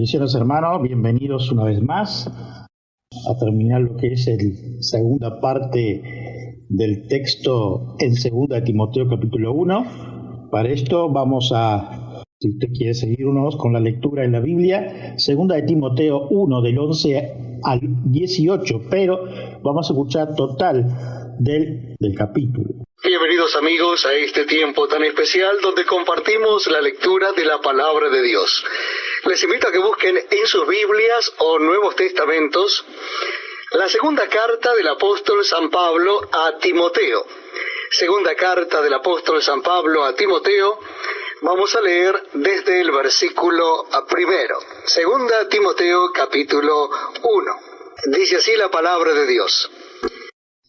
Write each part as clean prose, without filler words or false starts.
Bendiciones, hermanos, bienvenidos una vez más a terminar lo que es la segunda parte del texto en 2 Timoteo capítulo 1. Para esto vamos a, si usted quiere seguirnos con la lectura en la Biblia, 2 Timoteo 1 del 11 al 18, pero vamos a escuchar total del capítulo. Bienvenidos amigos a este tiempo tan especial donde compartimos la lectura de la Palabra de Dios. Les invito a que busquen en sus Biblias o Nuevos Testamentos la segunda carta del apóstol San Pablo a Timoteo. Segunda carta del apóstol San Pablo a Timoteo, vamos a leer desde el versículo primero. Segunda Timoteo capítulo 1. Dice así la Palabra de Dios.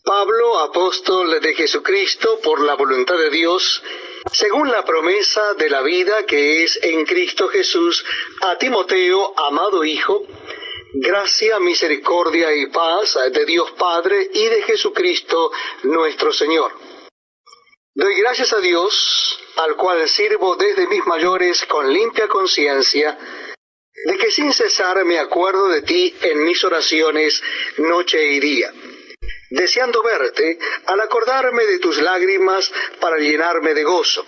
Pablo, apóstol de Jesucristo por la voluntad de Dios, según la promesa de la vida que es en Cristo Jesús, a Timoteo, amado Hijo, gracia, misericordia y paz de Dios Padre y de Jesucristo nuestro Señor. Doy gracias a Dios, al cual sirvo desde mis mayores con limpia conciencia, de que sin cesar me acuerdo de ti en mis oraciones noche y día, deseando verte al acordarme de tus lágrimas para llenarme de gozo,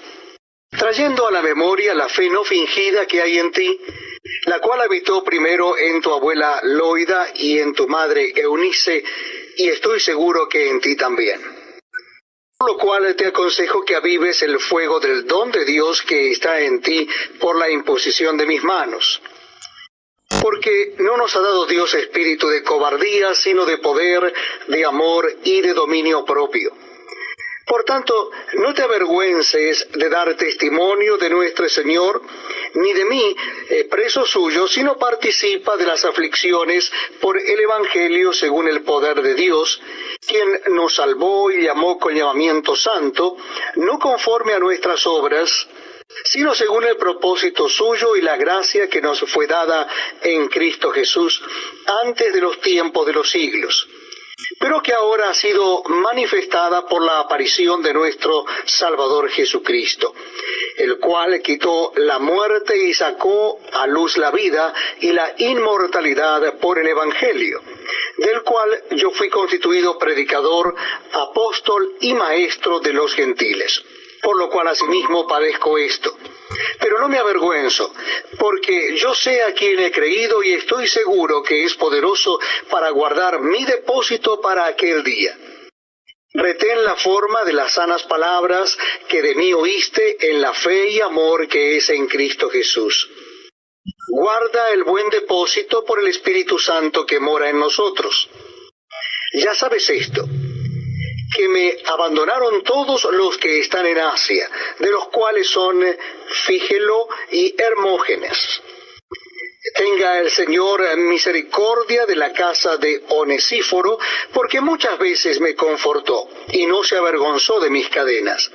trayendo a la memoria la fe no fingida que hay en ti, la cual habitó primero en tu abuela Loida y en tu madre Eunice, y estoy seguro que en ti también. Por lo cual te aconsejo que avives el fuego del don de Dios que está en ti por la imposición de mis manos. Porque no nos ha dado Dios espíritu de cobardía, sino de poder, de amor y de dominio propio. Por tanto, no te avergüences de dar testimonio de nuestro Señor, ni de mí, preso suyo, sino participa de las aflicciones por el Evangelio según el poder de Dios, quien nos salvó y llamó con llamamiento santo, no conforme a nuestras obras, sino según el propósito suyo y la gracia que nos fue dada en Cristo Jesús antes de los tiempos de los siglos, pero que ahora ha sido manifestada por la aparición de nuestro Salvador Jesucristo, el cual quitó la muerte y sacó a luz la vida y la inmortalidad por el Evangelio, del cual yo fui constituido predicador, apóstol y maestro de los gentiles. Por lo cual asimismo padezco esto. Pero no me avergüenzo, porque yo sé a quien he creído y estoy seguro que es poderoso para guardar mi depósito para aquel día. Retén la forma de las sanas palabras que de mí oíste en la fe y amor que es en Cristo Jesús. Guarda el buen depósito por el Espíritu Santo que mora en nosotros. Ya sabes esto, que me abandonaron todos los que están en Asia, de los cuales son Fígelo y Hermógenes. Tenga el Señor misericordia de la casa de Onesíforo, porque muchas veces me confortó y no se avergonzó de mis cadenas,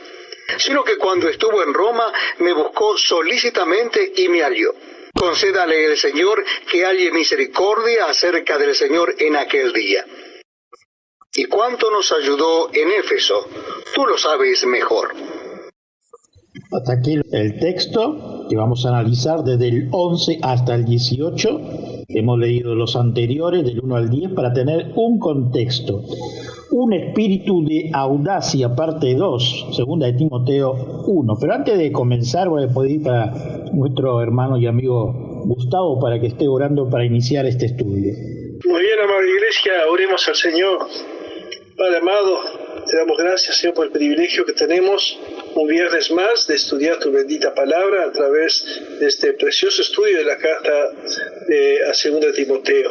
sino que cuando estuvo en Roma me buscó solícitamente y me halló. Concédale el Señor que halle misericordia acerca del Señor en aquel día. Y cuánto nos ayudó en Éfeso, tú lo sabes mejor. Hasta aquí el texto que vamos a analizar desde el 11 hasta el 18. Hemos leído los anteriores del 1 al 10 para tener un contexto. Un espíritu de audacia, parte 2, 2 Timoteo 1. Pero antes de comenzar voy a pedir para nuestro hermano y amigo Gustavo para que esté orando para iniciar este estudio. Muy bien, amable iglesia, oremos al Señor. Padre amado, te damos gracias, Señor, por el privilegio que tenemos un viernes más de estudiar tu bendita palabra a través de este precioso estudio de la carta a 2 Timoteo.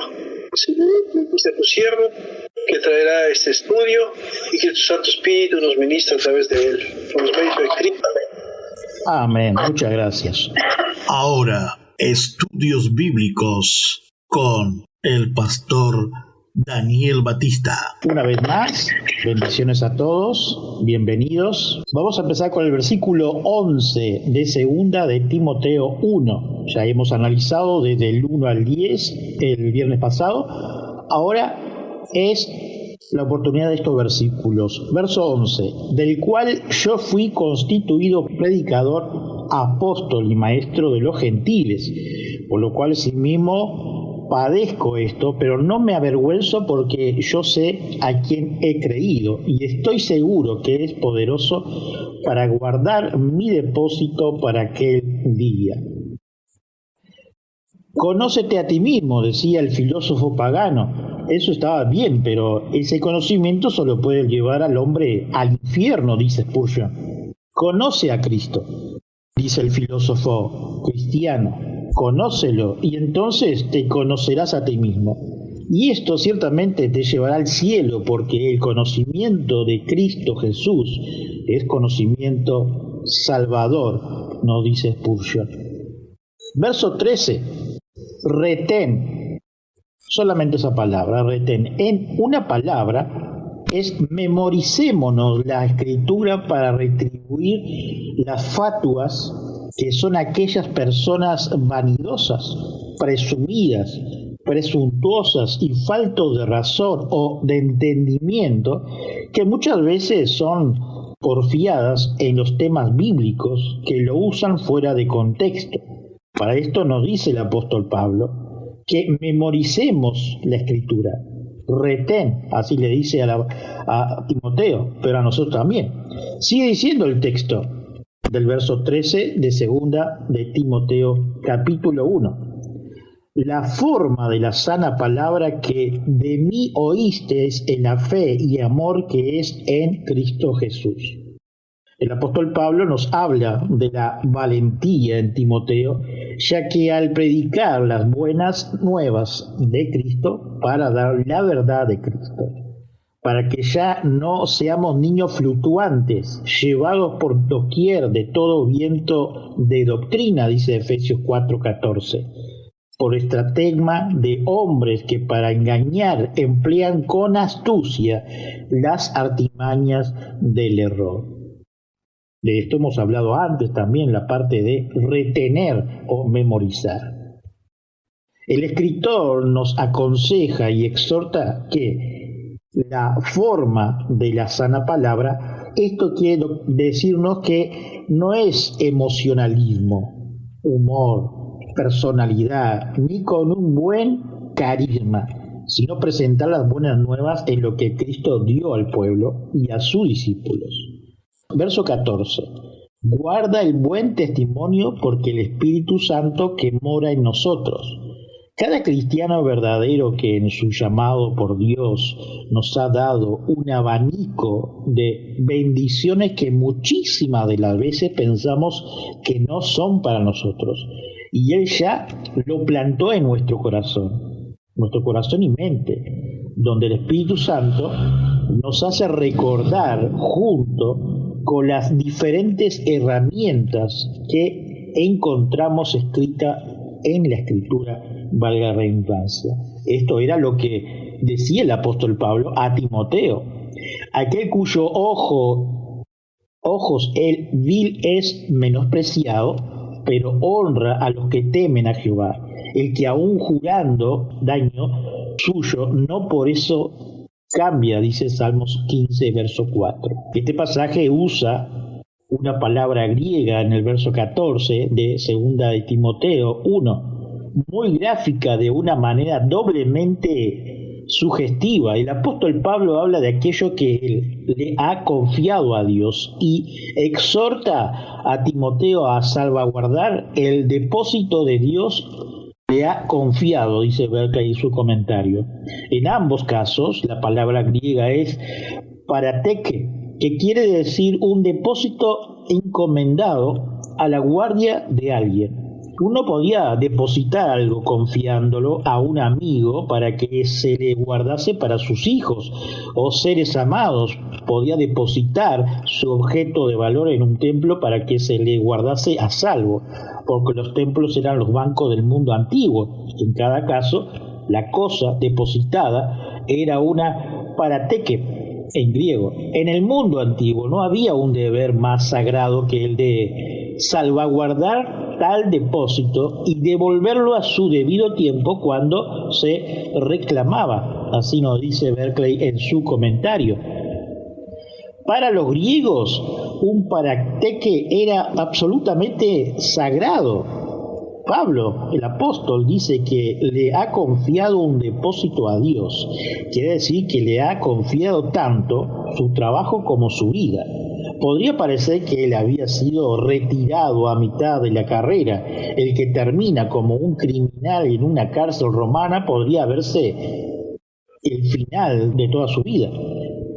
Señor, es tu siervo que traerá este estudio y que tu Santo Espíritu nos ministre a través de él. Por los medios de Cristo. Amén. Muchas gracias. Ahora, estudios bíblicos con el pastor Daniel Batista. Una vez más, bendiciones a todos, bienvenidos. Vamos a empezar con el versículo 11 de 2 de Timoteo 1. Ya hemos analizado desde el 1 al 10 el viernes pasado. Ahora es la oportunidad de estos versículos. Verso 11, del cual yo fui constituido predicador, apóstol y maestro de los gentiles, por lo cual sí mismo padezco esto, pero no me avergüenzo porque yo sé a quién he creído y estoy seguro que es poderoso para guardar mi depósito para aquel día. Conócete a ti mismo, decía el filósofo pagano. Eso estaba bien, pero ese conocimiento solo puede llevar al hombre al infierno, dice Spurgeon. Conoce a Cristo, dice el filósofo cristiano. Conócelo y entonces te conocerás a ti mismo. Y esto ciertamente te llevará al cielo, porque el conocimiento de Cristo Jesús es conocimiento salvador, nos dice Spurgeon. Verso 13. Retén, solamente esa palabra, retén. En una palabra es memoricémonos la escritura para retribuir las fatuas, que son aquellas personas vanidosas, presumidas, presuntuosas y faltos de razón o de entendimiento, que muchas veces son porfiadas en los temas bíblicos, que lo usan fuera de contexto. Para esto nos dice el apóstol Pablo que memoricemos la escritura. Retén, así le dice a Timoteo, pero a nosotros también. Sigue diciendo el texto del verso 13 de segunda de Timoteo capítulo 1. La forma de la sana palabra que de mí oísteis en la fe y amor que es en Cristo Jesús. El apóstol Pablo nos habla de la valentía en Timoteo, ya que al predicar las buenas nuevas de Cristo, para dar la verdad de Cristo, para que ya no seamos niños fluctuantes, llevados por doquier de todo viento de doctrina, dice Efesios 4:14, por estratagema de hombres que para engañar emplean con astucia las artimañas del error. De esto hemos hablado antes también, la parte de retener o memorizar. El escritor nos aconseja y exhorta que la forma de la sana palabra, esto quiere decirnos que no es emocionalismo, humor, personalidad, ni con un buen carisma, sino presentar las buenas nuevas en lo que Cristo dio al pueblo y a sus discípulos. Verso 14. Guarda el buen testimonio porque el Espíritu Santo que mora en nosotros. Cada cristiano verdadero que en su llamado por Dios nos ha dado un abanico de bendiciones que muchísimas de las veces pensamos que no son para nosotros. Y Él ya lo plantó en nuestro corazón y mente, donde el Espíritu Santo nos hace recordar junto con las diferentes herramientas que encontramos escritas en la Escritura, valga la redundancia. Esto era lo que decía el apóstol Pablo a Timoteo, aquel cuyo ojos el vil es menospreciado, pero honra a los que temen a Jehová, el que aún jurando daño suyo, no por eso cambia, dice Salmos 15, verso 4. Este pasaje usa una palabra griega en el verso 14 de segunda de Timoteo 1, muy gráfica, de una manera doblemente sugestiva. El apóstol Pablo habla de aquello que él le ha confiado a Dios y exhorta a Timoteo a salvaguardar el depósito de Dios le ha confiado, dice Berkeley en su comentario. En ambos casos, la palabra griega es parateke, que quiere decir un depósito encomendado a la guardia de alguien. Uno podía depositar algo confiándolo a un amigo para que se le guardase para sus hijos o seres amados. Podía depositar su objeto de valor en un templo para que se le guardase a salvo, porque los templos eran los bancos del mundo antiguo. En cada caso, la cosa depositada era una parateke en griego. En el mundo antiguo no había un deber más sagrado que el de salvaguardar tal depósito y devolverlo a su debido tiempo cuando se reclamaba. Así nos dice Berkeley en su comentario. Para los griegos, un parateque era absolutamente sagrado. Pablo, el apóstol, dice que le ha confiado un depósito a Dios. Quiere decir que le ha confiado tanto su trabajo como su vida. Podría parecer que él había sido retirado a mitad de la carrera. El que termina como un criminal en una cárcel romana podría verse el final de toda su vida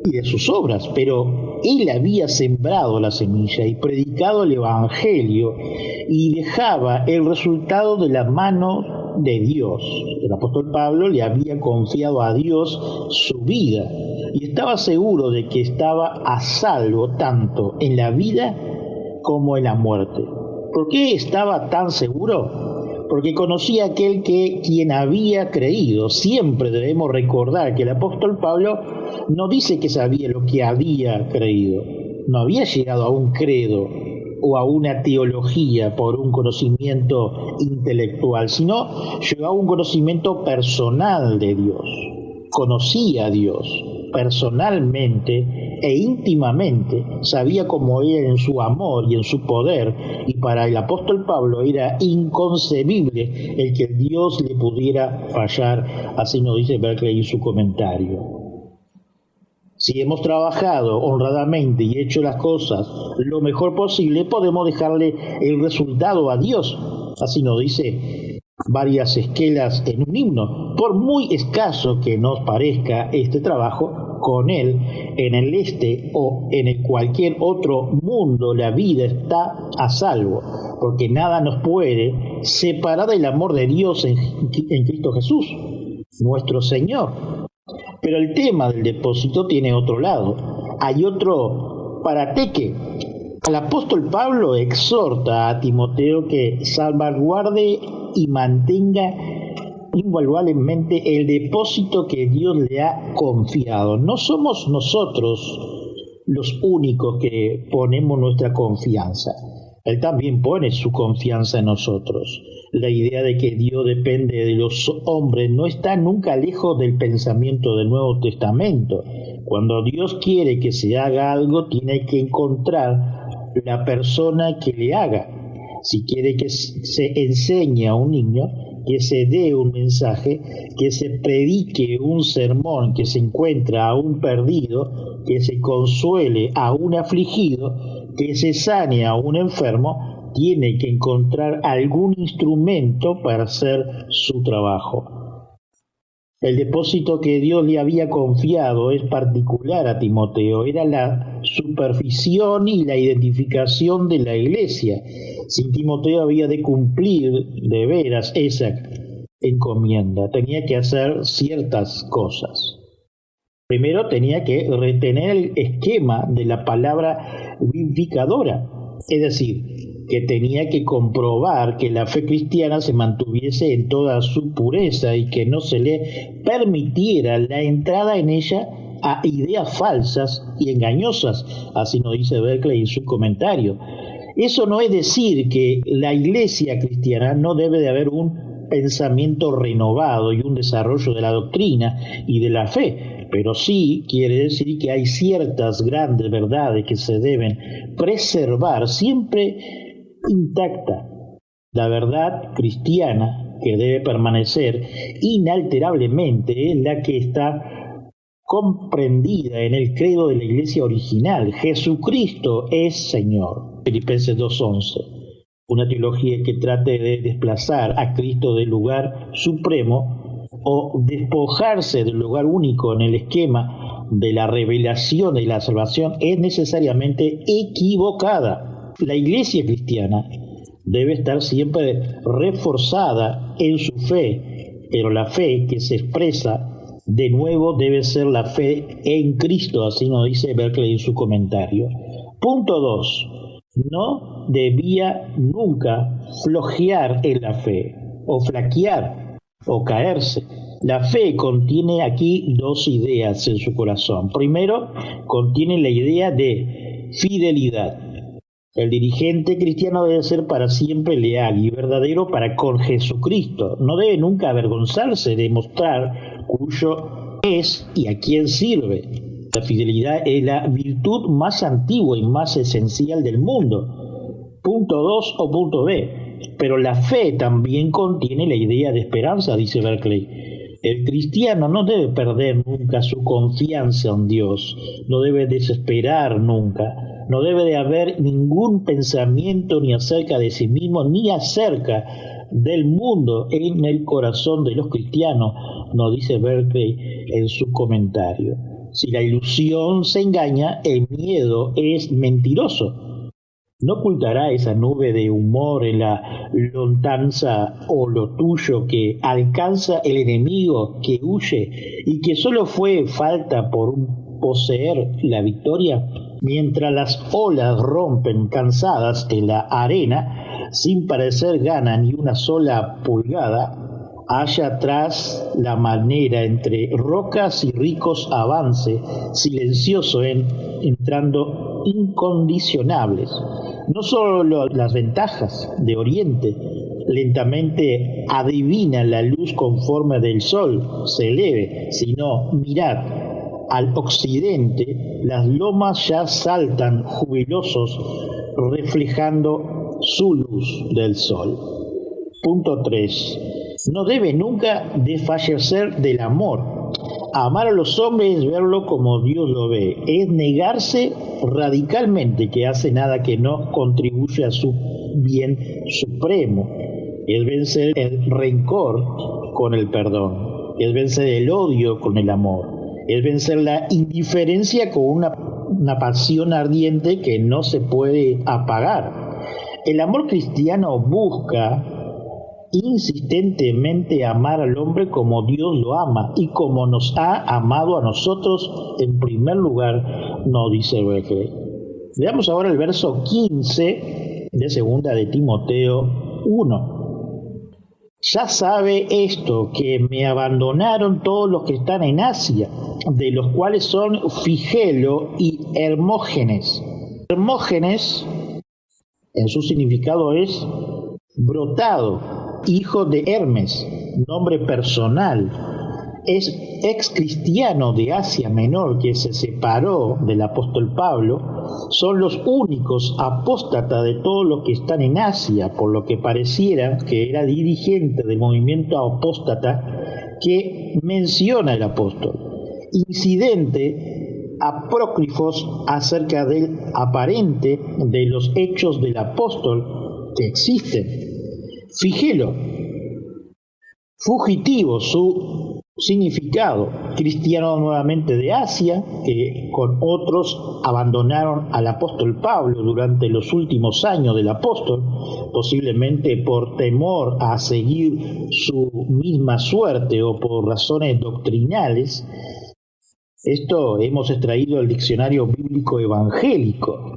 y de sus obras, pero él había sembrado la semilla y predicado el Evangelio y dejaba el resultado de la mano de Dios. El apóstol Pablo le había confiado a Dios su vida y estaba seguro de que estaba a salvo tanto en la vida como en la muerte. ¿Por qué estaba tan seguro? Porque conocía a aquel quien había creído. Siempre debemos recordar que el apóstol Pablo no dice que sabía lo que había creído. No había llegado a un credo o a una teología por un conocimiento intelectual, sino llegó a un conocimiento personal de Dios. Conocía a Dios personalmente e íntimamente, sabía cómo era en su amor y en su poder, y para el apóstol Pablo era inconcebible el que Dios le pudiera fallar, así nos dice Berkeley en su comentario. Si hemos trabajado honradamente y hecho las cosas lo mejor posible, podemos dejarle el resultado a Dios, así nos dice varias esquelas en un himno. Por muy escaso que nos parezca este trabajo, con él, en el este o en el cualquier otro mundo, la vida está a salvo, porque nada nos puede separar del amor de Dios en Cristo Jesús, nuestro Señor. Pero el tema del depósito tiene otro lado. Hay otro parateque. El apóstol Pablo exhorta a Timoteo que salvaguarde y mantenga invaluablemente el depósito que Dios le ha confiado. No somos nosotros los únicos que ponemos nuestra confianza. Él también pone su confianza en nosotros. La idea de que Dios depende de los hombres no está nunca lejos del pensamiento del Nuevo Testamento. Cuando Dios quiere que se haga algo, tiene que encontrar la persona que le haga. Si quiere que se enseñe a un niño, que se dé un mensaje, que se predique un sermón, que se encuentra a un perdido, que se consuele a un afligido, que se sane a un enfermo, tiene que encontrar algún instrumento para hacer su trabajo. El depósito que Dios le había confiado es particular a Timoteo, era la supervisión y la identificación de la iglesia. Sin Timoteo había de cumplir de veras esa encomienda, tenía que hacer ciertas cosas. Primero tenía que retener el esquema de la palabra vivificadora, es decir, que tenía que comprobar que la fe cristiana se mantuviese en toda su pureza y que no se le permitiera la entrada en ella a ideas falsas y engañosas, así nos dice Berkeley en su comentario. Eso no es decir que la iglesia cristiana no debe de haber un pensamiento renovado y un desarrollo de la doctrina y de la fe, pero sí quiere decir que hay ciertas grandes verdades que se deben preservar siempre intacta. La verdad cristiana que debe permanecer inalterablemente es la que está comprendida en el credo de la iglesia original. Jesucristo es Señor. Filipenses 2:11. Una teología que trate de desplazar a Cristo del lugar supremo o despojarse del lugar único en el esquema de la revelación y la salvación es necesariamente equivocada. La iglesia cristiana debe estar siempre reforzada en su fe, pero la fe que se expresa de nuevo debe ser la fe en Cristo, así nos dice Berkeley en su comentario. Punto 2. No debía nunca flojear en la fe, o flaquear, o caerse. La fe contiene aquí dos ideas en su corazón. Primero, contiene la idea de fidelidad. El dirigente cristiano debe ser para siempre leal y verdadero para con Jesucristo. No debe nunca avergonzarse de mostrar cuyo es y a quién sirve. La fidelidad es la virtud más antigua y más esencial del mundo. Punto 2 o punto B. Pero la fe también contiene la idea de esperanza, dice Berkeley. El cristiano no debe perder nunca su confianza en Dios, no debe desesperar nunca, no debe de haber ningún pensamiento ni acerca de sí mismo, ni acerca del mundo en el corazón de los cristianos, nos dice Berkeley en su comentario. Si la ilusión se engaña, el miedo es mentiroso. ¿No ocultará esa nube de humor en la lontananza o lo tuyo que alcanza el enemigo que huye y que solo fue falta por poseer la victoria? Mientras las olas rompen cansadas en la arena, sin parecer ganan ni una sola pulgada, haya atrás la manera entre rocas y ricos avance, silencioso entrando incondicionables. No solo las ventajas de Oriente, lentamente adivina la luz conforme del sol se eleve, sino mirad, al occidente las lomas ya saltan jubilosos, reflejando su luz del sol. Punto 3. No debe nunca desfallecer del amor. Amar a los hombres es verlo como Dios lo ve, es negarse radicalmente que hace nada que no contribuye a su bien supremo, es vencer el rencor con el perdón, es vencer el odio con el amor, es vencer la indiferencia con una pasión ardiente que no se puede apagar. El amor cristiano busca insistentemente amar al hombre como Dios lo ama y como nos ha amado a nosotros en primer lugar, nos dice Berkeley. Veamos ahora el verso 15 de segunda de Timoteo 1. Ya sabe esto, que me abandonaron todos los que están en Asia, de los cuales son Figelo y Hermógenes. Hermógenes, en su significado es brotado, hijo de Hermes, nombre personal. Es ex cristiano de Asia Menor que se separó del apóstol Pablo. Son los únicos apóstatas de todos los que están en Asia, por lo que pareciera que era dirigente del movimiento apóstata que menciona el apóstol. Incidente apócrifos acerca del aparente de los hechos del apóstol que existen. Figelo, fugitivo, su significado, cristiano nuevamente de Asia, que con otros abandonaron al apóstol Pablo durante los últimos años del apóstol, posiblemente por temor a seguir su misma suerte o por razones doctrinales. Esto hemos extraído del diccionario bíblico evangélico.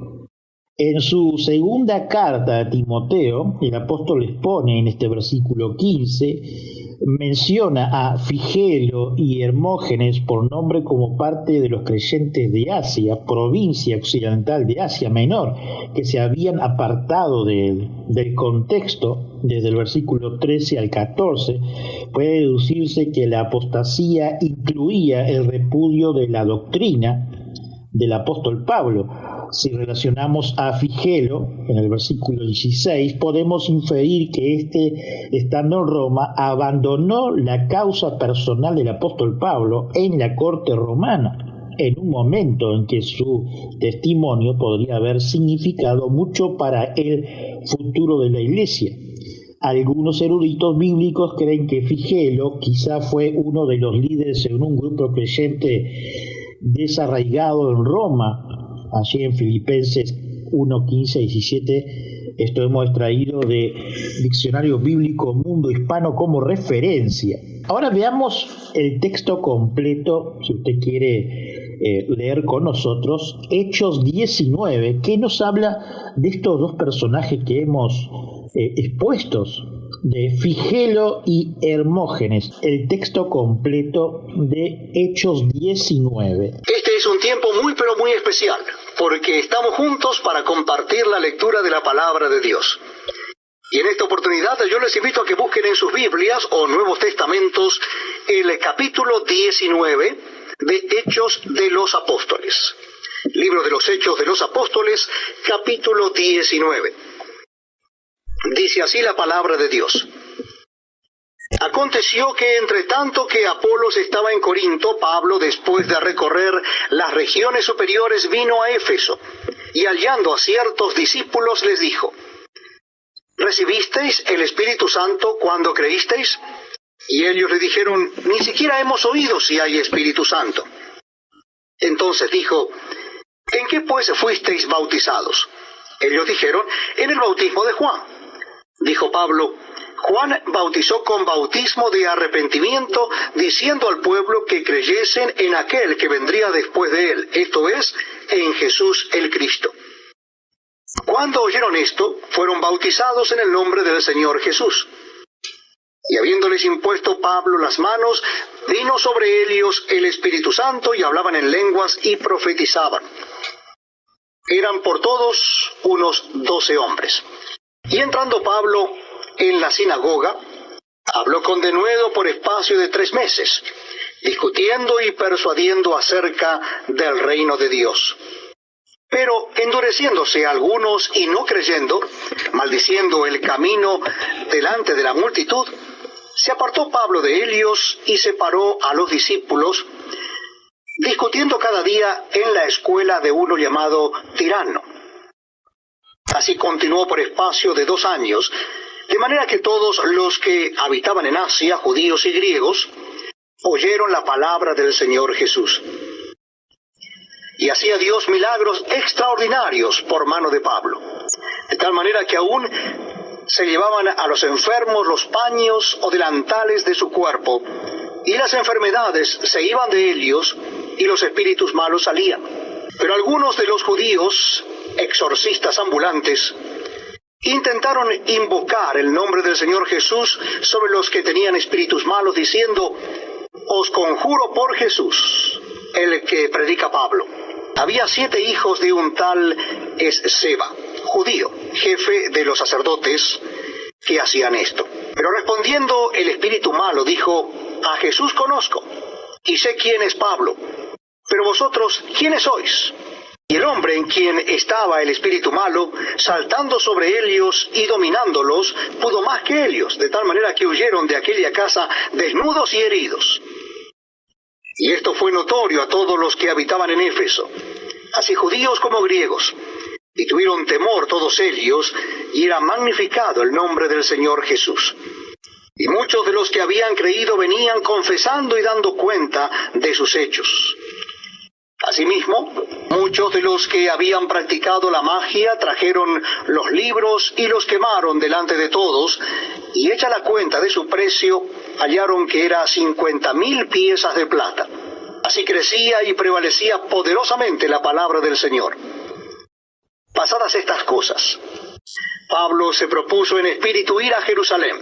En su segunda carta a Timoteo, el apóstol expone en este versículo 15, menciona a Figelo y Hermógenes por nombre como parte de los creyentes de Asia, provincia occidental de Asia Menor, que se habían apartado del contexto. Desde el versículo 13 al 14, puede deducirse que la apostasía incluía el repudio de la doctrina del apóstol Pablo. Si relacionamos a Figelo en el versículo 16, podemos inferir que estando en Roma, abandonó la causa personal del apóstol Pablo en la corte romana, en un momento en que su testimonio podría haber significado mucho para el futuro de la iglesia. Algunos eruditos bíblicos creen que Figelo quizá fue uno de los líderes en un grupo creyente desarraigado en Roma, allí en Filipenses 1, 15 y 17. Esto hemos extraído de Diccionario Bíblico Mundo Hispano como referencia. Ahora veamos el texto completo, si usted quiere leer con nosotros, Hechos 19, que nos habla de estos dos personajes que hemos expuestos, de Figelo y Hermógenes. El texto completo de Hechos 19. Este es un tiempo muy pero muy especial, porque estamos juntos para compartir la lectura de la palabra de Dios. Y en esta oportunidad yo les invito a que busquen en sus Biblias o Nuevos Testamentos el capítulo 19 de Hechos de los Apóstoles. Libro de los Hechos de los Apóstoles, capítulo 19. Dice así la palabra de Dios. Aconteció que entre tanto que Apolos estaba en Corinto, Pablo, después de recorrer las regiones superiores, vino a Éfeso, y hallando a ciertos discípulos les dijo: ¿Recibisteis el Espíritu Santo cuando creísteis? Y ellos le dijeron: ni siquiera hemos oído si hay Espíritu Santo. Entonces dijo: ¿en qué pues fuisteis bautizados? Ellos dijeron: en el bautismo de Juan. Dijo Pablo: Juan bautizó con bautismo de arrepentimiento, diciendo al pueblo que creyesen en aquel que vendría después de él, esto es, en Jesús el Cristo. Cuando oyeron esto, fueron bautizados en el nombre del Señor Jesús. Y habiéndoles impuesto Pablo las manos, vino sobre ellos el Espíritu Santo, y hablaban en lenguas y profetizaban. Eran por todos unos 12 hombres. Y entrando Pablo en la sinagoga, habló con denuedo por espacio de 3 meses, discutiendo y persuadiendo acerca del reino de Dios. Pero endureciéndose algunos y no creyendo, maldiciendo el camino delante de la multitud, se apartó Pablo de ellos y separó a los discípulos, discutiendo cada día en la escuela de uno llamado Tirano. Así continuó por espacio de 2 años, de manera que todos los que habitaban en Asia, judíos y griegos, oyeron la palabra del Señor Jesús. Y hacía Dios milagros extraordinarios por mano de Pablo, de tal manera que aún se llevaban a los enfermos los paños o delantales de su cuerpo, y las enfermedades se iban de ellos, y los espíritus malos salían. Pero algunos de los judíos, exorcistas ambulantes, intentaron invocar el nombre del Señor Jesús sobre los que tenían espíritus malos, diciendo: os conjuro por Jesús, el que predica Pablo. Había 7 hijos de un tal Esceva, judío, jefe de los sacerdotes, que hacían esto. Pero respondiendo el espíritu malo, dijo: a Jesús conozco, y sé quién es Pablo, pero vosotros, ¿quiénes sois? Y el hombre en quien estaba el espíritu malo, saltando sobre ellos y dominándolos, pudo más que ellos, de tal manera que huyeron de aquella casa desnudos y heridos. Y esto fue notorio a todos los que habitaban en Éfeso, así judíos como griegos, y tuvieron temor todos ellos, y era magnificado el nombre del Señor Jesús. Y muchos de los que habían creído venían confesando y dando cuenta de sus hechos. Asimismo, muchos de los que habían practicado la magia trajeron los libros y los quemaron delante de todos, y hecha la cuenta de su precio, hallaron que era 50,000 piezas de plata. Así crecía y prevalecía poderosamente la palabra del Señor. Pasadas estas cosas, Pablo se propuso en espíritu ir a Jerusalén,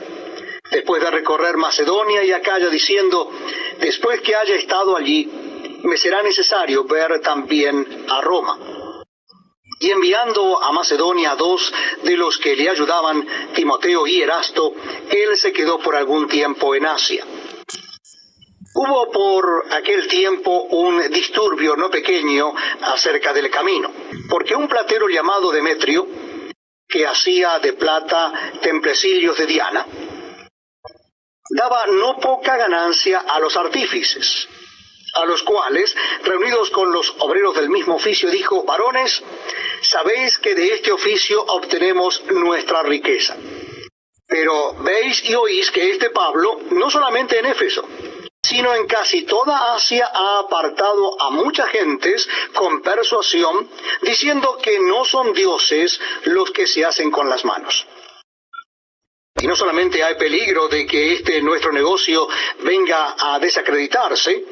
después de recorrer Macedonia y Acaya, diciendo: después que haya estado allí, me será necesario ver también a Roma. Y enviando a Macedonia a 2 de los que le ayudaban, Timoteo y Erasto, él se quedó por algún tiempo en Asia. Hubo por aquel tiempo un disturbio no pequeño acerca del camino, porque un platero llamado Demetrio, que hacía de plata templecillos de Diana, daba no poca ganancia a los artífices, a los cuales, reunidos con los obreros del mismo oficio, dijo: varones, sabéis que de este oficio obtenemos nuestra riqueza. Pero veis y oís que este Pablo, no solamente en Éfeso, sino en casi toda Asia, ha apartado a muchas gentes con persuasión, diciendo que no son dioses los que se hacen con las manos. Y no solamente hay peligro de que nuestro negocio venga a desacreditarse,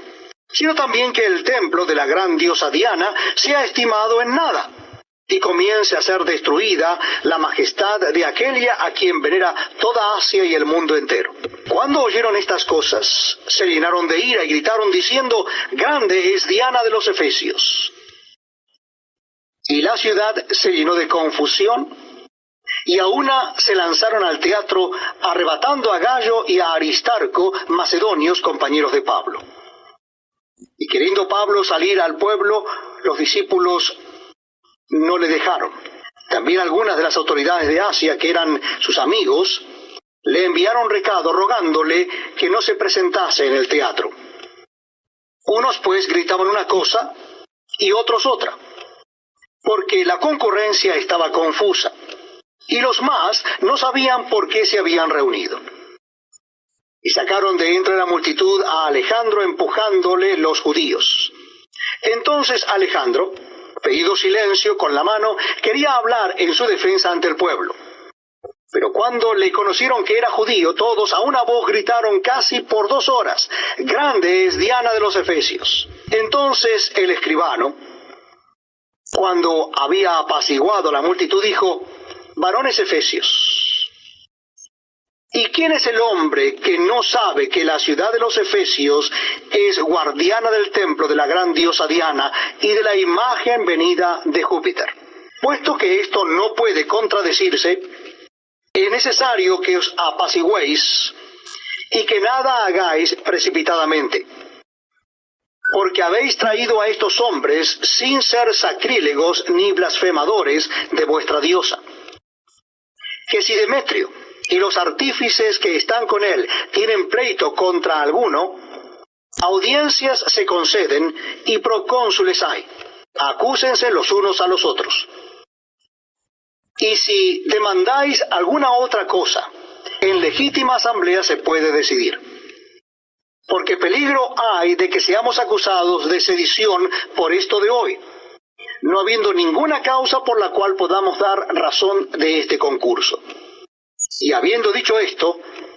sino también que el templo de la gran diosa Diana sea estimado en nada, y comience a ser destruida la majestad de aquella a quien venera toda Asia y el mundo entero. Cuando oyeron estas cosas, se llenaron de ira y gritaron diciendo: grande es Diana de los Efesios. Y la ciudad se llenó de confusión, y a una se lanzaron al teatro, arrebatando a Gayo y a Aristarco, macedonios compañeros de Pablo. Y queriendo Pablo salir al pueblo, los discípulos no le dejaron. También algunas de las autoridades de Asia, que eran sus amigos, le enviaron recado rogándole que no se presentase en el teatro. Unos pues gritaban una cosa y otros otra, porque la concurrencia estaba confusa, y los más no sabían por qué se habían reunido. Y sacaron de entre la multitud a Alejandro empujándole los judíos. Entonces Alejandro, pedido silencio con la mano, quería hablar en su defensa ante el pueblo. Pero cuando le conocieron que era judío, todos a una voz gritaron casi por 2 horas: «Grande es Diana de los Efesios». Entonces el escribano, cuando había apaciguado la multitud, dijo: «Varones efesios, ¿y quién es el hombre que no sabe que la ciudad de los Efesios es guardiana del templo de la gran diosa Diana y de la imagen venida de Júpiter? Puesto que esto no puede contradecirse, es necesario que os apaciguéis y que nada hagáis precipitadamente, porque habéis traído a estos hombres sin ser sacrílegos ni blasfemadores de vuestra diosa. Que si Demetrio y los artífices que están con él tienen pleito contra alguno, audiencias se conceden y procónsules hay. Acúsense los unos a los otros. Y si demandáis alguna otra cosa, en legítima asamblea se puede decidir. Porque peligro hay de que seamos acusados de sedición por esto de hoy, no habiendo ninguna causa por la cual podamos dar razón de este concurso». Y habiendo dicho esto,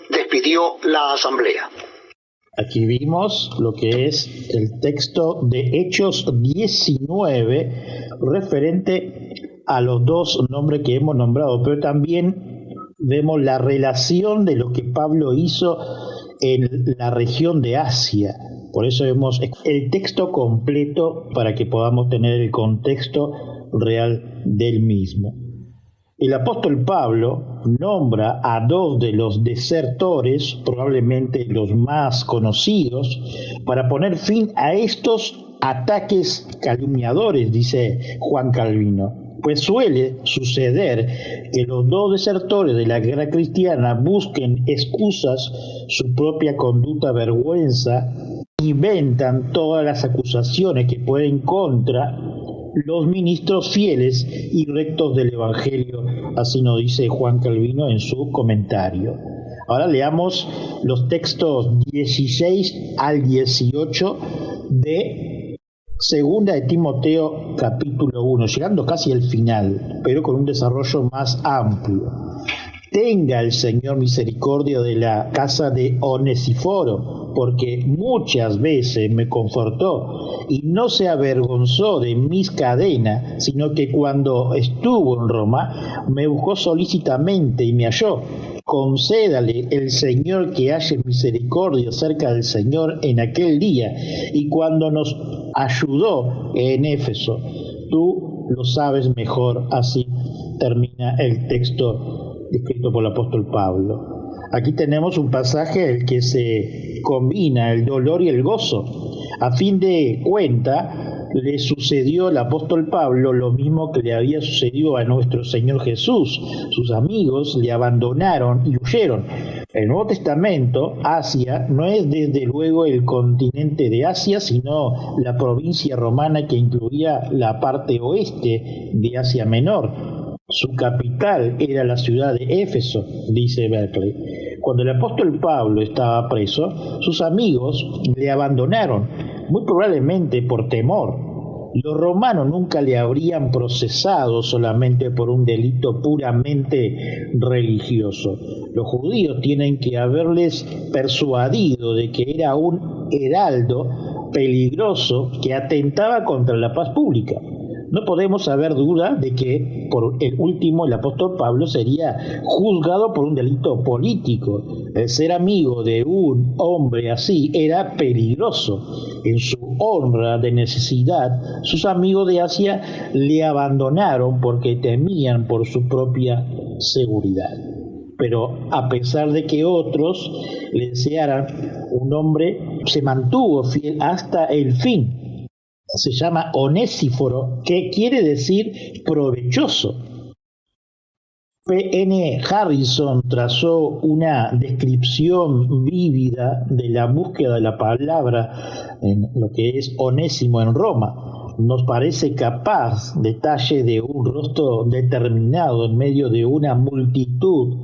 despidió la asamblea. Aquí vimos lo que es el texto de Hechos 19, referente a los 2 nombres que hemos nombrado, pero también vemos la relación de lo que Pablo hizo en la región de Asia. Por eso vemos el texto completo para que podamos tener el contexto real del mismo. El apóstol Pablo nombra a 2 de los desertores, probablemente los más conocidos, para poner fin a estos ataques calumniadores, dice Juan Calvino. Pues suele suceder que los 2 desertores de la guerra cristiana busquen excusas, su propia conducta vergüenza, inventan todas las acusaciones que pueden contra los ministros fieles y rectos del Evangelio, así nos dice Juan Calvino en su comentario. Ahora leamos los textos 16 al 18 de Segunda de Timoteo capítulo 1, llegando casi al final, pero con un desarrollo más amplio. Tenga el Señor misericordia de la casa de Onesíforo, porque muchas veces me confortó y no se avergonzó de mis cadenas, sino que cuando estuvo en Roma me buscó solícitamente y me halló. Concédale el Señor que haya misericordia cerca del Señor en aquel día y cuando nos ayudó en Éfeso. Tú lo sabes mejor. Así termina el texto escrito por el apóstol Pablo. Aquí tenemos un pasaje en el que se combina el dolor y el gozo. A fin de cuenta, le sucedió al apóstol Pablo lo mismo que le había sucedido a nuestro Señor Jesús. Sus amigos le abandonaron y huyeron. El Nuevo Testamento, Asia, no es desde luego el continente de Asia, sino la provincia romana que incluía la parte oeste de Asia Menor. Su capital era la ciudad de Éfeso, dice Berkeley. Cuando el apóstol Pablo estaba preso, sus amigos le abandonaron, muy probablemente por temor. Los romanos nunca le habrían procesado solamente por un delito puramente religioso. Los judíos tienen que haberles persuadido de que era un heraldo peligroso que atentaba contra la paz pública. No podemos haber duda de que, por el último, el apóstol Pablo sería juzgado por un delito político. El ser amigo de un hombre así era peligroso. En su honra de necesidad, sus amigos de Asia le abandonaron porque temían por su propia seguridad. pero a pesar de que otros le desearan, un hombre se mantuvo fiel hasta el fin. Se llama Onesíforo, que quiere decir provechoso. P.N. Harrison trazó una descripción vívida de la búsqueda de la palabra en lo que es Onésimo en Roma. Nos parece capaz, detalle de un rostro determinado en medio de una multitud,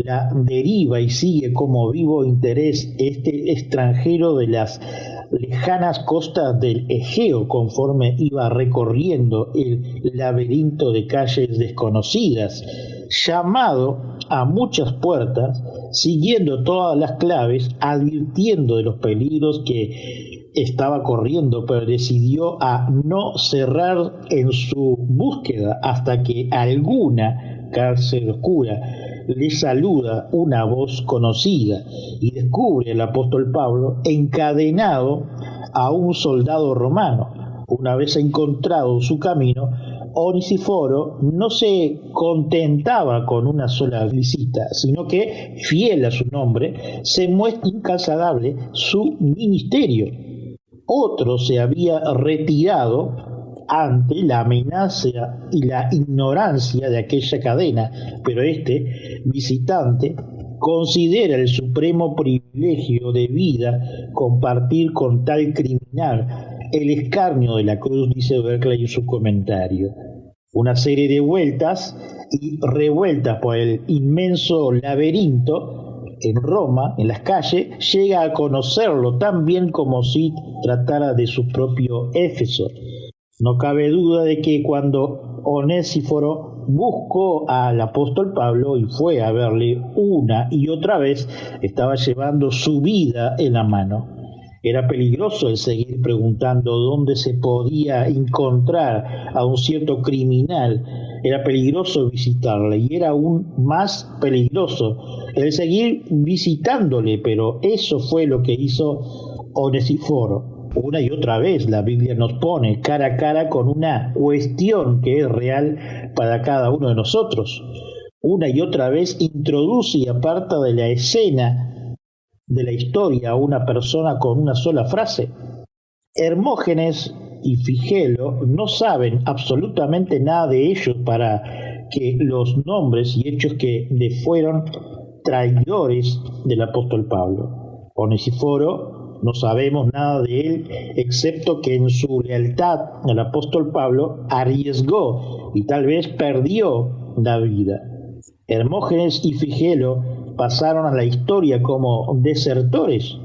la deriva y sigue como vivo interés este extranjero de las lejanas costas del Egeo conforme iba recorriendo el laberinto de calles desconocidas, llamado a muchas puertas, siguiendo todas las claves, advirtiendo de los peligros que estaba corriendo, pero decidió a no cerrar en su búsqueda hasta que alguna cárcel oscura le saluda una voz conocida y descubre al apóstol Pablo encadenado a un soldado romano. Una vez encontrado su camino, Onesíforo no se contentaba con una sola visita, sino que, fiel a su nombre, se muestra incansable su ministerio. Otro se había retirado ante la amenaza y la ignorancia de aquella cadena, pero este visitante considera el supremo privilegio de vida compartir con tal criminal el escarnio de la cruz, dice Berkeley en su comentario. Una serie de vueltas y revueltas por el inmenso laberinto en Roma, en las calles, llega a conocerlo tan bien como si tratara de su propio Éfeso. No cabe duda de que cuando Onesíforo buscó al apóstol Pablo y fue a verle una y otra vez, estaba llevando su vida en la mano. Era peligroso el seguir preguntando dónde se podía encontrar a un cierto criminal. Era peligroso visitarle y era aún más peligroso el seguir visitándole, pero eso fue lo que hizo Onesíforo. Una y otra vez la Biblia nos pone cara a cara con una cuestión que es real para cada uno de nosotros. Una y otra vez introduce y aparta de la escena de la historia a una persona con una sola frase. Hermógenes y Figelo no saben absolutamente nada de ellos para que los nombres y hechos que le fueron traidores del apóstol Pablo. Onesíforo, no sabemos nada de él, excepto que en su lealtad al apóstol Pablo arriesgó y tal vez perdió la vida. Hermógenes y Figelo pasaron a la historia como desertores.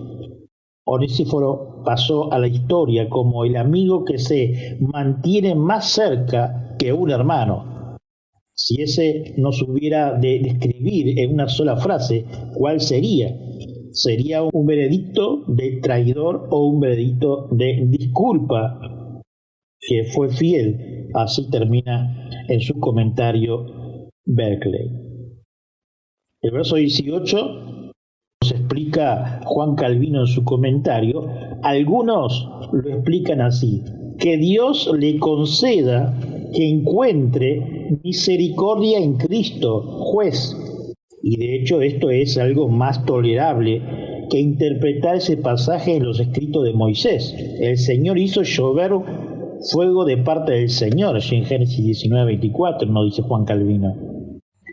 Onesíforo pasó a la historia como el amigo que se mantiene más cerca que un hermano. Si ese nos hubiera de describir en una sola frase, ¿cuál sería? ¿Sería un veredicto de traidor o un veredicto de disculpa que fue fiel? Así termina en su comentario Berkeley. El verso 18 nos explica Juan Calvino en su comentario. Algunos lo explican así: que Dios le conceda que encuentre misericordia en Cristo, juez. Y de hecho esto es algo más tolerable que interpretar ese pasaje en los escritos de Moisés. El Señor hizo llover fuego de parte del Señor, allí en Génesis 19:24, nos dice Juan Calvino,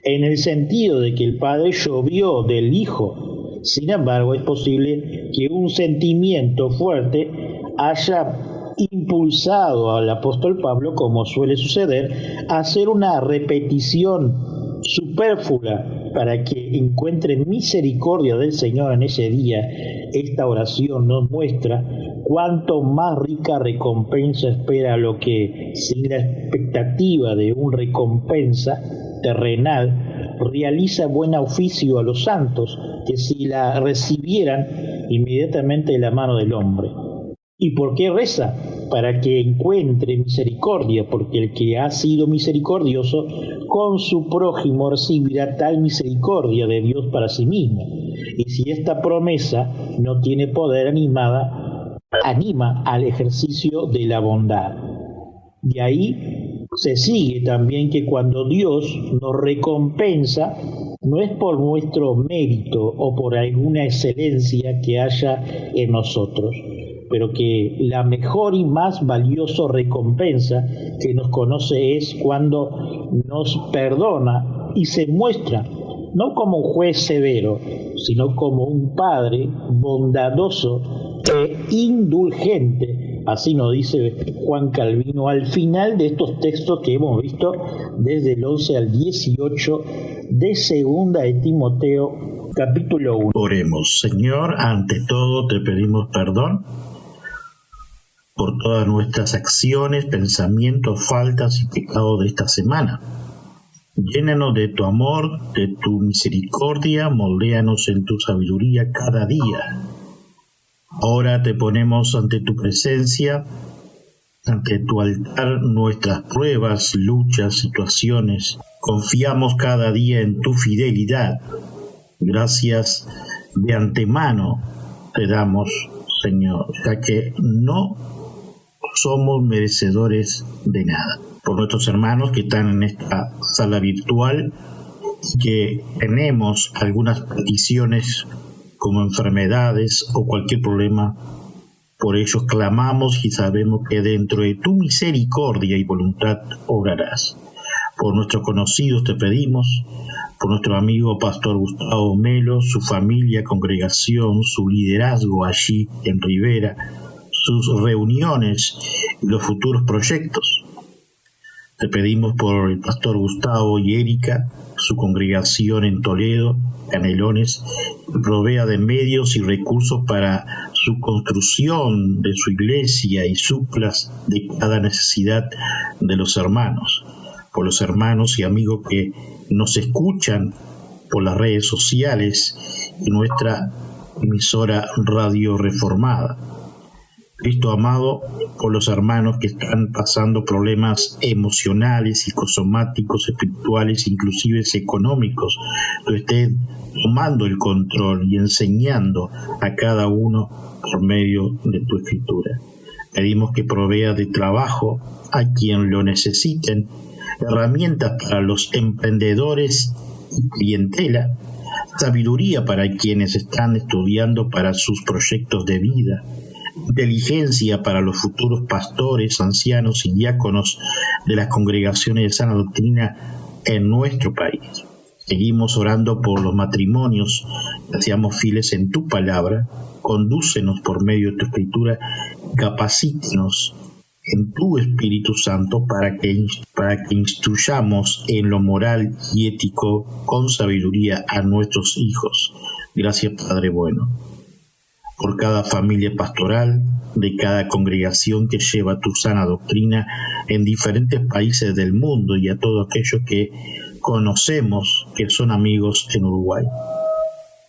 en el sentido de que el Padre llovió del Hijo. Sin embargo, es posible que un sentimiento fuerte haya impulsado al apóstol Pablo, como suele suceder, a hacer una repetición superflua para que encuentre misericordia del Señor en ese día. Esta oración nos muestra cuánto más rica recompensa espera lo que, sin la expectativa de una recompensa terrenal, realiza buen oficio a los santos, que si la recibieran inmediatamente de la mano del hombre. ¿Y por qué reza? Para que encuentre misericordia, porque el que ha sido misericordioso con su prójimo recibirá tal misericordia de Dios para sí mismo. Y si esta promesa no tiene poder, anima al ejercicio de la bondad. De ahí se sigue también que cuando Dios nos recompensa, no es por nuestro mérito o por alguna excelencia que haya en nosotros, pero que la mejor y más valiosa recompensa que nos conoce es cuando nos perdona y se muestra no como un juez severo, sino como un padre bondadoso e indulgente. Así nos dice Juan Calvino al final de estos textos que hemos visto desde el 11 al 18 de Segunda de Timoteo, capítulo 1. Oremos. Señor, ante todo te pedimos perdón por todas nuestras acciones, pensamientos, faltas y pecados de esta semana. Llénanos de tu amor, de tu misericordia, moldéanos en tu sabiduría cada día. Ahora te ponemos ante tu presencia, ante tu altar, nuestras pruebas, luchas, situaciones. Confiamos cada día en tu fidelidad. Gracias de antemano te damos, Señor, ya que no somos merecedores de nada. Por nuestros hermanos que están en esta sala virtual, que tenemos algunas peticiones como enfermedades o cualquier problema, por ellos clamamos y sabemos que dentro de tu misericordia y voluntad obrarás. Por nuestros conocidos te pedimos, por nuestro amigo Pastor Gustavo Melo, su familia, congregación, su liderazgo allí en Rivera, sus reuniones y los futuros proyectos. Te pedimos por el Pastor Gustavo y Erika, su congregación en Toledo, Canelones, que provea de medios y recursos para su construcción de su iglesia y suplas de cada necesidad de los hermanos. Por los hermanos y amigos que nos escuchan por las redes sociales y nuestra emisora Radio Reformada. Cristo amado, por los hermanos que están pasando problemas emocionales, psicosomáticos, espirituales, inclusive económicos, tú estés tomando el control y enseñando a cada uno por medio de tu escritura. Pedimos que provea de trabajo a quien lo necesiten, herramientas para los emprendedores y clientela, sabiduría para quienes están estudiando para sus proyectos de vida, inteligencia para los futuros pastores, ancianos y diáconos de las congregaciones de sana doctrina en nuestro país. Seguimos orando por los matrimonios, que seamos fieles en tu palabra, condúcenos por medio de tu escritura, capacítenos en tu Espíritu Santo para que instruyamos en lo moral y ético con sabiduría a nuestros hijos. Gracias, Padre bueno, por cada familia pastoral, de cada congregación que lleva tu sana doctrina en diferentes países del mundo y a todos aquellos que conocemos que son amigos en Uruguay.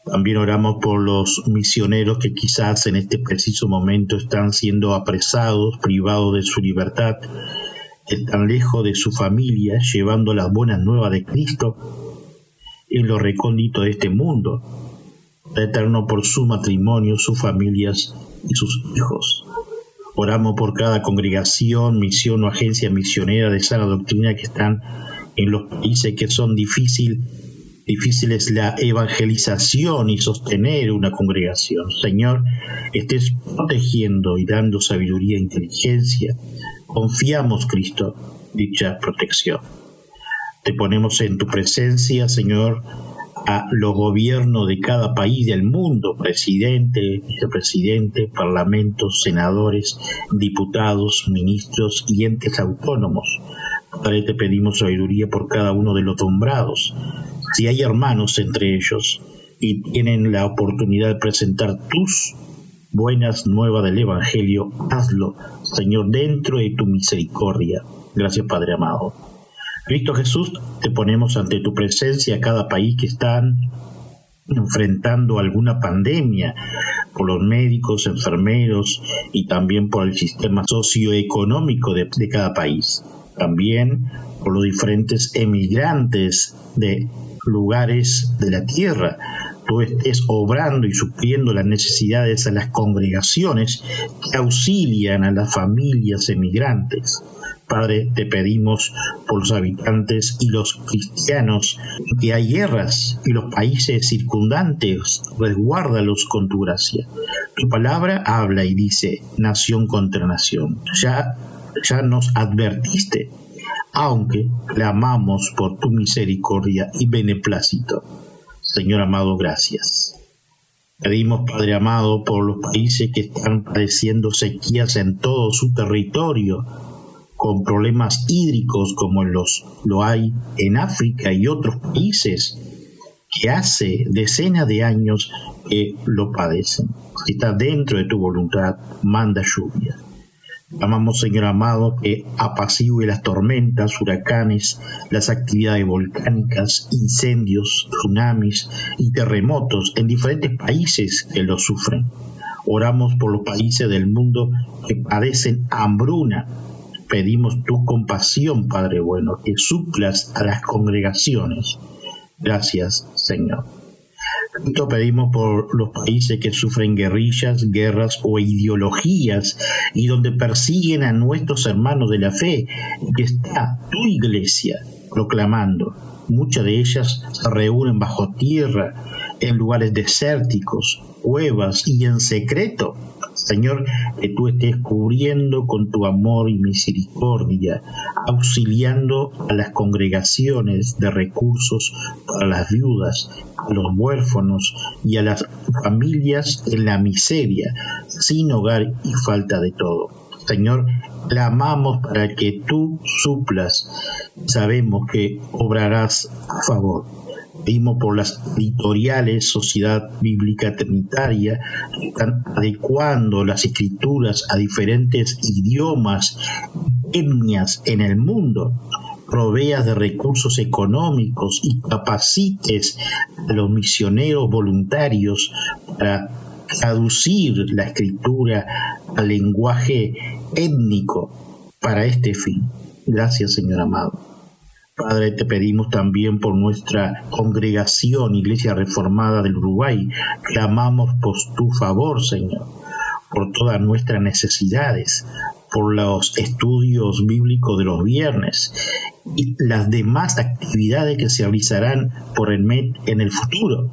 También oramos por los misioneros que quizás en este preciso momento están siendo apresados, privados de su libertad, están lejos de su familia, llevando las buenas nuevas de Cristo en lo recóndito de este mundo. Eterno por su matrimonio, sus familias y sus hijos. Oramos por cada congregación, misión o agencia misionera de sana doctrina que están en los países que son difíciles la evangelización y sostener una congregación. Señor, estés protegiendo y dando sabiduría e inteligencia. Confiamos, Cristo, dicha protección. Te ponemos en tu presencia, Señor, a los gobiernos de cada país del mundo, presidente, vicepresidente, parlamentos, senadores, diputados, ministros y entes autónomos. Padre, te pedimos sabiduría por cada uno de los nombrados. Si hay hermanos entre ellos y tienen la oportunidad de presentar tus buenas nuevas del Evangelio, hazlo, Señor, dentro de tu misericordia. Gracias, Padre amado. Cristo Jesús, te ponemos ante tu presencia a cada país que están enfrentando alguna pandemia, por los médicos, enfermeros y también por el sistema socioeconómico de cada país. También por los diferentes emigrantes de lugares de la tierra tú estés obrando y supliendo las necesidades a las congregaciones que auxilian a las familias emigrantes. Padre, te pedimos por los habitantes y los cristianos que hay guerras y los países circundantes, resguárdalos con tu gracia. Tu palabra habla y dice, nación contra nación. Ya nos advertiste, aunque clamamos por tu misericordia y beneplácito. Señor amado, gracias. Pedimos, Padre amado, por los países que están padeciendo sequías en todo su territorio, con problemas hídricos como lo hay en África y otros países que hace decenas de años que lo padecen. Si está dentro de tu voluntad, manda lluvia. Clamamos, Señor amado, que apacigüe las tormentas, huracanes, las actividades volcánicas, incendios, tsunamis y terremotos en diferentes países que lo sufren. Oramos por los países del mundo que padecen hambruna. Pedimos tu compasión, Padre bueno, que suplas a las congregaciones. Gracias, Señor. Esto pedimos por los países que sufren guerrillas, guerras o ideologías y donde persiguen a nuestros hermanos de la fe, que está tu iglesia proclamando. Muchas de ellas se reúnen bajo tierra, en lugares desérticos, cuevas y en secreto. Señor, que tú estés cubriendo con tu amor y misericordia, auxiliando a las congregaciones de recursos para las viudas, a los huérfanos y a las familias en la miseria, sin hogar y falta de todo. Señor, clamamos para que tú suplas. Sabemos que obrarás a favor. Pedimos por las editoriales Sociedad Bíblica Trinitaria que están adecuando las escrituras a diferentes idiomas, etnias en el mundo. Proveas de recursos económicos y capacites a los misioneros voluntarios para traducir la escritura al lenguaje étnico para este fin. Gracias, Señor amado. Padre, te pedimos también por nuestra congregación, Iglesia Reformada del Uruguay. Clamamos por tu favor, Señor, por todas nuestras necesidades, por los estudios bíblicos de los viernes y las demás actividades que se realizarán por el MED en el futuro.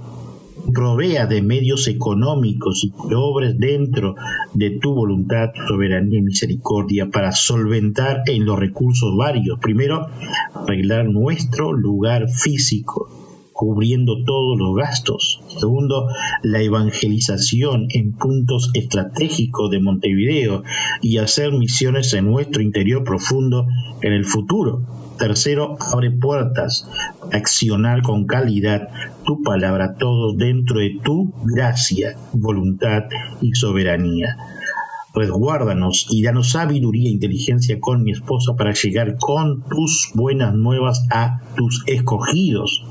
Provea de medios económicos y que obres dentro de tu voluntad, soberanía y misericordia para solventar en los recursos varios. Primero, arreglar nuestro lugar físico, cubriendo todos los gastos. Segundo, la evangelización en puntos estratégicos de Montevideo y hacer misiones en nuestro interior profundo en el futuro. Tercero, abre puertas para accionar con calidad tu palabra, todo dentro de tu gracia, voluntad y soberanía. Resguárdanos y danos sabiduría e inteligencia con mi esposa para llegar con tus buenas nuevas a tus escogidos.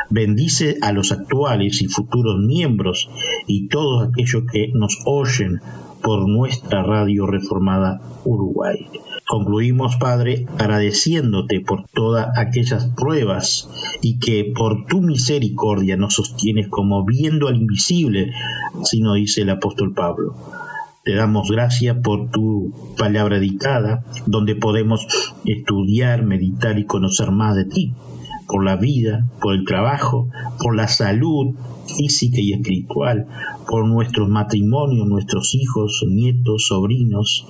Bendice a los actuales y futuros miembros y todos aquellos que nos oyen por nuestra Radio Reformada Uruguay. Concluimos, Padre, agradeciéndote por todas aquellas pruebas y que por tu misericordia nos sostienes como viendo al invisible, así nos dice el apóstol Pablo. Te damos gracias por tu palabra dictada, donde podemos estudiar, meditar y conocer más de ti, por la vida, por el trabajo, por la salud física y espiritual, por nuestros matrimonios, nuestros hijos, nietos, sobrinos,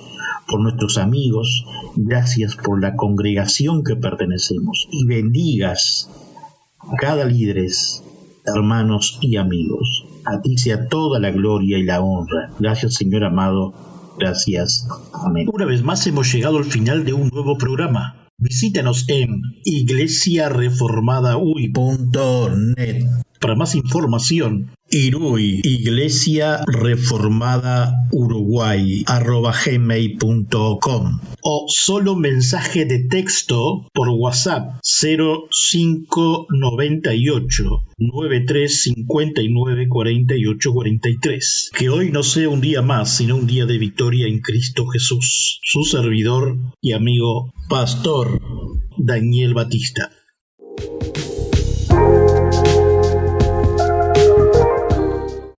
por nuestros amigos. Gracias por la congregación que pertenecemos y bendigas a cada líderes, hermanos y amigos. A ti sea toda la gloria y la honra. Gracias, Señor amado. Gracias. Amén. Una vez más hemos llegado al final de un nuevo programa. Visítanos en iglesiareformadauy.net. Para más información, Iruy, Iglesia Reformada Uruguay, @gmail.com, o solo mensaje de texto por WhatsApp 0598 9359 4843. Que hoy no sea un día más, sino un día de victoria en Cristo Jesús. Su servidor y amigo Pastor Daniel Batista.